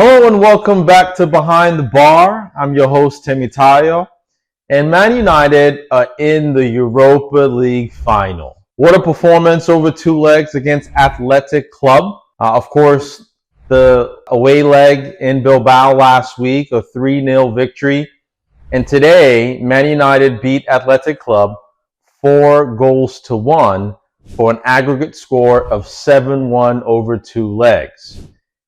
Hello and welcome back to Behind the Bar. I'm your host, Timmy Tayo. And Man United are in the Europa League final. What a performance over two legs against Athletic Club. Of course, the away leg in Bilbao last week, a 3-0 victory. And today, Man United beat Athletic Club 4-1 for an aggregate score of 7-1 over two legs.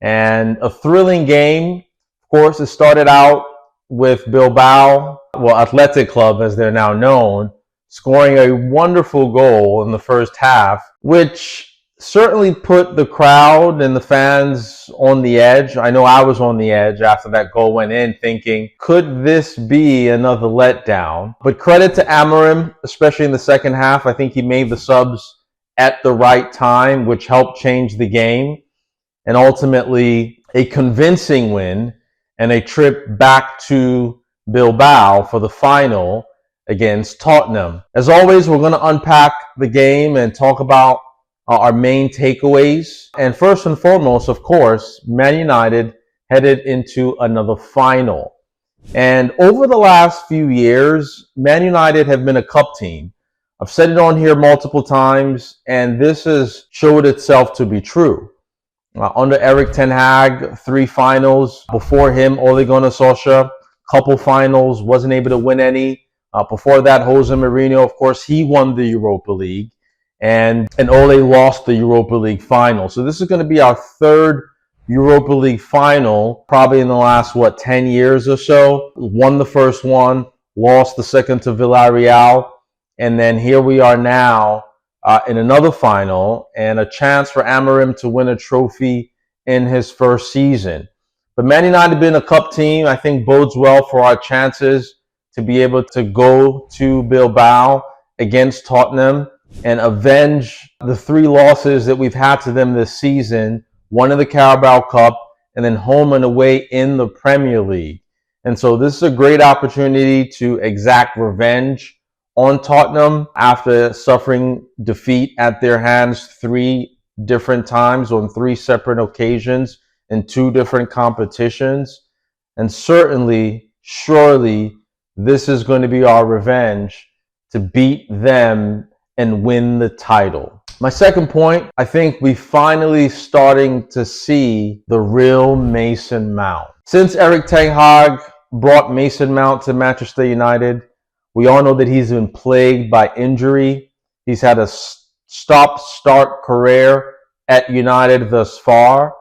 And a thrilling game. Of course, it started out with Bilbao, Athletic Club as they're now known, scoring a wonderful goal in the first half, which certainly put the crowd and the fans on the edge. I know I was on the edge after that goal went in, thinking, could this be another letdown? But credit to Amorim, especially in the second half. I think he made the subs at the right time, which helped change the game. And ultimately a convincing win and a trip back to Bilbao for the final against Tottenham. As always, we're going to unpack the game and talk about our main takeaways. And first and foremost, of course, Man United headed into another final. And over the last few years, Man United have been a cup team. I've said it on here multiple times, and this has showed itself to be true. Under Erik ten Hag, 3 finals. Before him, Ole Gunnar Solskjaer, couple finals, wasn't able to win any. Before that, Jose Mourinho, of course, he won the Europa League. And Ole lost the Europa League final. So this is going to be our third Europa League final, probably in the last, 10 years or so. Won the first one, lost the second to Villarreal. And then here we are now, in another final, and a chance for Amorim to win a trophy in his first season. But Man United being a cup team, I think bodes well for our chances to be able to go to Bilbao against Tottenham and avenge the 3 losses that we've had to them this season, one in the Carabao Cup and then home and away in the Premier League. And so this is a great opportunity to exact revenge on Tottenham after suffering defeat at their hands 3 different times on 3 separate occasions in 2 different competitions. And surely, this is going to be our revenge to beat them and win the title. My second point, I think we're finally starting to see the real Mason Mount. Since Erik ten Hag brought Mason Mount to Manchester United, we all know that he's been plagued by injury. He's had a stop-start career at United thus far.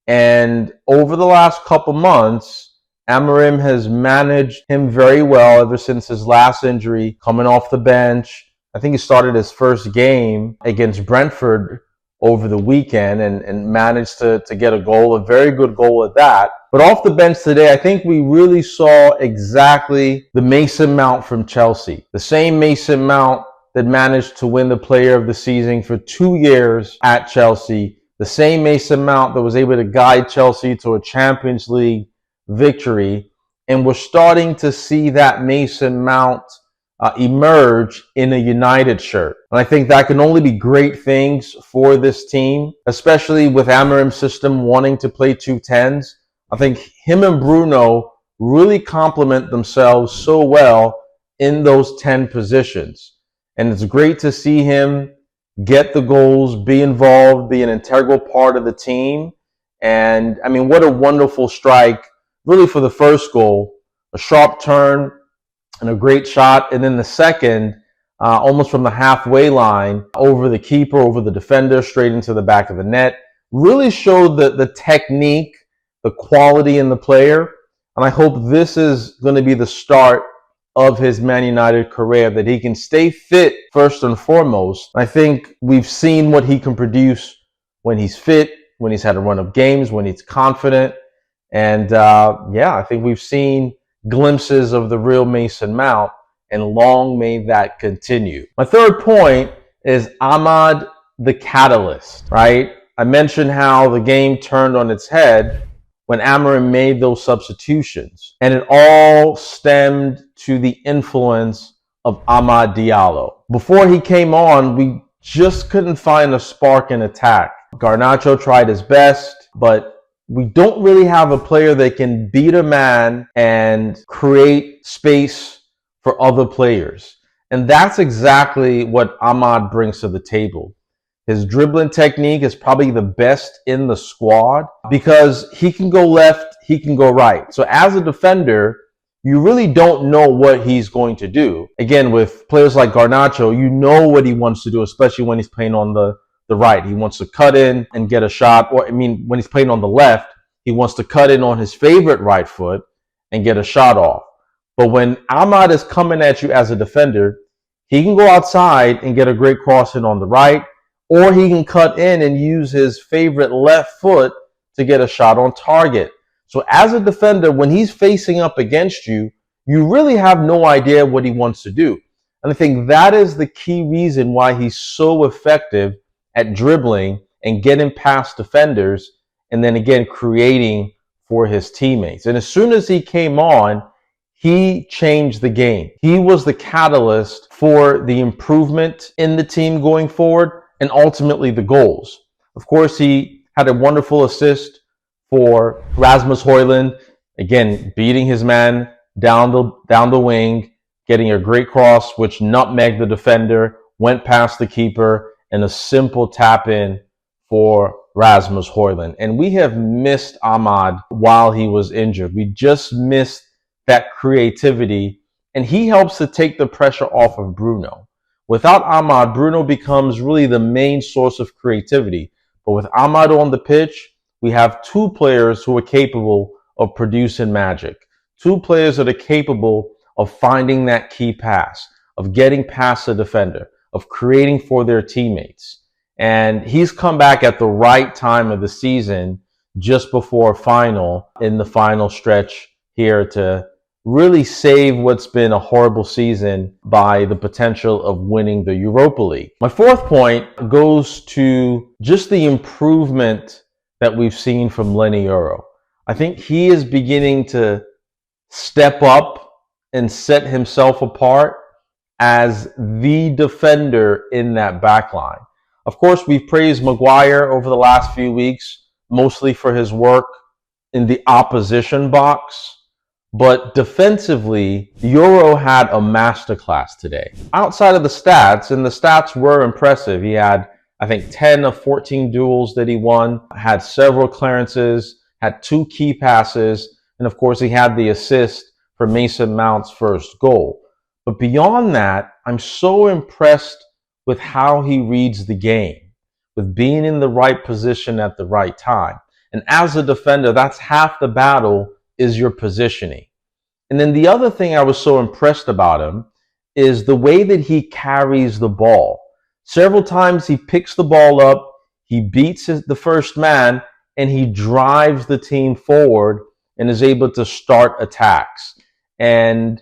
And over the last couple months, Amorim has managed him very well ever since his last injury, coming off the bench. I think he started his first game against Brentford over the weekend and managed to get a goal, a very good goal at that. But off the bench today, I think we really saw exactly the Mason Mount from Chelsea. The same Mason Mount that managed to win the Player of the Season for 2 years at Chelsea. The same Mason Mount that was able to guide Chelsea to a Champions League victory. And we're starting to see that Mason Mount emerge in a United shirt. And I think that can only be great things for this team, especially with Amorim's system wanting to play 2 10s. I think him and Bruno really complement themselves so well in those 10 positions. And it's great to see him get the goals, be involved, be an integral part of the team. And I mean, what a wonderful strike, really, for the first goal. A sharp turn and a great shot. And then the second, almost from the halfway line, over the keeper, over the defender, straight into the back of the net. Really showed the technique, the quality in the player. And I hope this is going to be the start of his Man United career, that he can stay fit first and foremost. I think we've seen what he can produce when he's fit, when he's had a run of games, when he's confident. And I think we've seen glimpses of the real Mason Mount, and long may that continue. My third point is Ahmad, the catalyst, right? I mentioned how the game turned on its head when Amorim made those substitutions. And it all stemmed to the influence of Amad Diallo. Before he came on, we just couldn't find a spark in attack. Garnacho tried his best, but we don't really have a player that can beat a man and create space for other players. And that's exactly what Ahmad brings to the table. His dribbling technique is probably the best in the squad because he can go left, he can go right. So as a defender, you really don't know what he's going to do. Again, with players like Garnacho, you know what he wants to do, especially when he's playing on the right. He wants to cut in and get a shot. Or, I mean, when he's playing on the left, he wants to cut in on his favorite right foot and get a shot off. But when Ahmad is coming at you as a defender, he can go outside and get a great cross in on the right, or he can cut in and use his favorite left foot to get a shot on target. So as a defender, when he's facing up against you, you really have no idea what he wants to do. And I think that is the key reason why he's so effective at dribbling and getting past defenders, and then again creating for his teammates. And as soon as he came on, he changed the game. He was the catalyst for the improvement in the team going forward and ultimately the goals. Of course, he had a wonderful assist for Rasmus Højlund, again beating his man down the wing, getting a great cross which nutmegged the defender, went past the keeper, and a simple tap in for Rasmus Højlund. And we have missed Ahmad while he was injured. We just missed that creativity, and he helps to take the pressure off of Bruno. Without Ahmad, Bruno becomes really the main source of creativity. But with Ahmad on the pitch, we have two players who are capable of producing magic. Two players that are capable of finding that key pass, of getting past the defender, of creating for their teammates. And he's come back at the right time of the season, just before final, in the final stretch here, to really save what's been a horrible season by the potential of winning the Europa League. My fourth point goes to just the improvement that we've seen from Lenny Yoro. I think he is beginning to step up and set himself apart as the defender in that back line. Of course, we've praised Maguire over the last few weeks, mostly for his work in the opposition box. But defensively, Yoro had a masterclass today. Outside of the stats, and the stats were impressive, he had, I think, 10 of 14 duels that he won, had several clearances, had 2 key passes, and of course he had the assist for Mason Mount's first goal. But beyond that, I'm so impressed with how he reads the game, with being in the right position at the right time. And as a defender, that's half the battle, is your positioning. And then the other thing I was so impressed about him is the way that he carries the ball. Several times he picks the ball up, he beats the first man, and he drives the team forward and is able to start attacks. And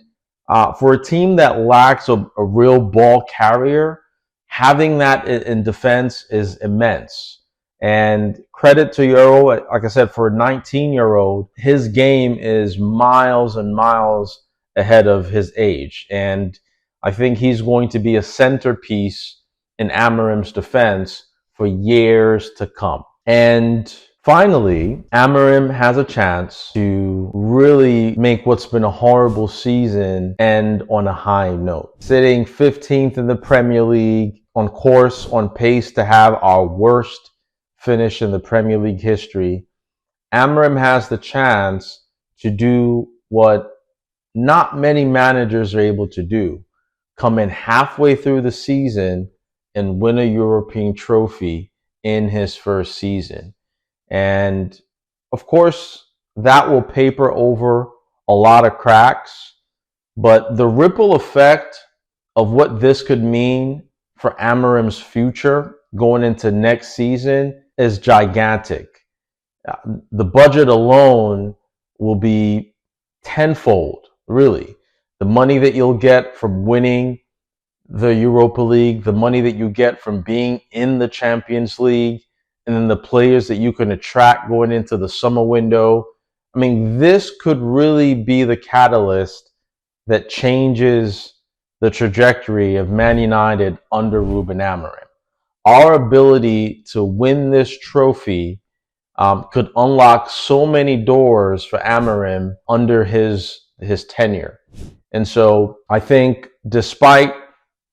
for a team that lacks a real ball carrier, having that in defense is immense. And credit to Yoro, like I said, for a 19-year-old, his game is miles and miles ahead of his age. And I think he's going to be a centerpiece in Amorim's defense for years to come. And finally, Amorim has a chance to really make what's been a horrible season end on a high note. Sitting 15th in the Premier League, on course, on pace to have our worst finish in the Premier League history, Amorim has the chance to do what not many managers are able to do: come in halfway through the season and win a European trophy in his first season. And of course, that will paper over a lot of cracks, but the ripple effect of what this could mean for Amorim's future going into next season is gigantic. The budget alone will be tenfold, really. The money that you'll get from winning the Europa League, the money that you get from being in the Champions League, and then the players that you can attract going into the summer window. I mean, this could really be the catalyst that changes the trajectory of Man United under Ruben Amorim. Our ability to win this trophy could unlock so many doors for Amorim under his tenure. And so I think despite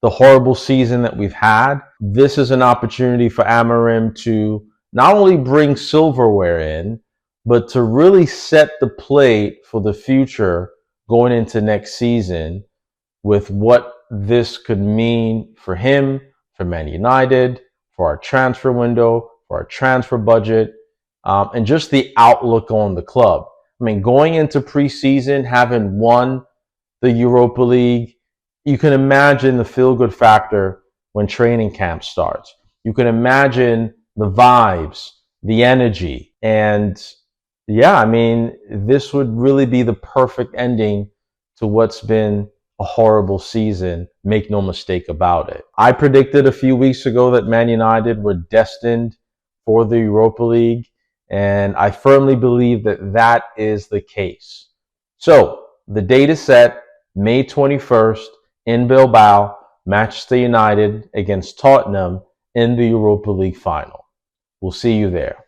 the horrible season that we've had, this is an opportunity for Amorim to not only bring silverware in, but to really set the plate for the future going into next season with what this could mean for him, for Man United, for our transfer window, for our transfer budget, and just the outlook on the club. I mean, going into preseason, having won the Europa League, you can imagine the feel-good factor when training camp starts. You can imagine the vibes, the energy, and yeah, I mean, this would really be the perfect ending to what's been a horrible season. Make no mistake about it. I predicted a few weeks ago that Man United were destined for the Europa League, and I firmly believe that that is the case. So the date is set, May 21st in Bilbao, Manchester United against Tottenham in the Europa League final. We'll see you there.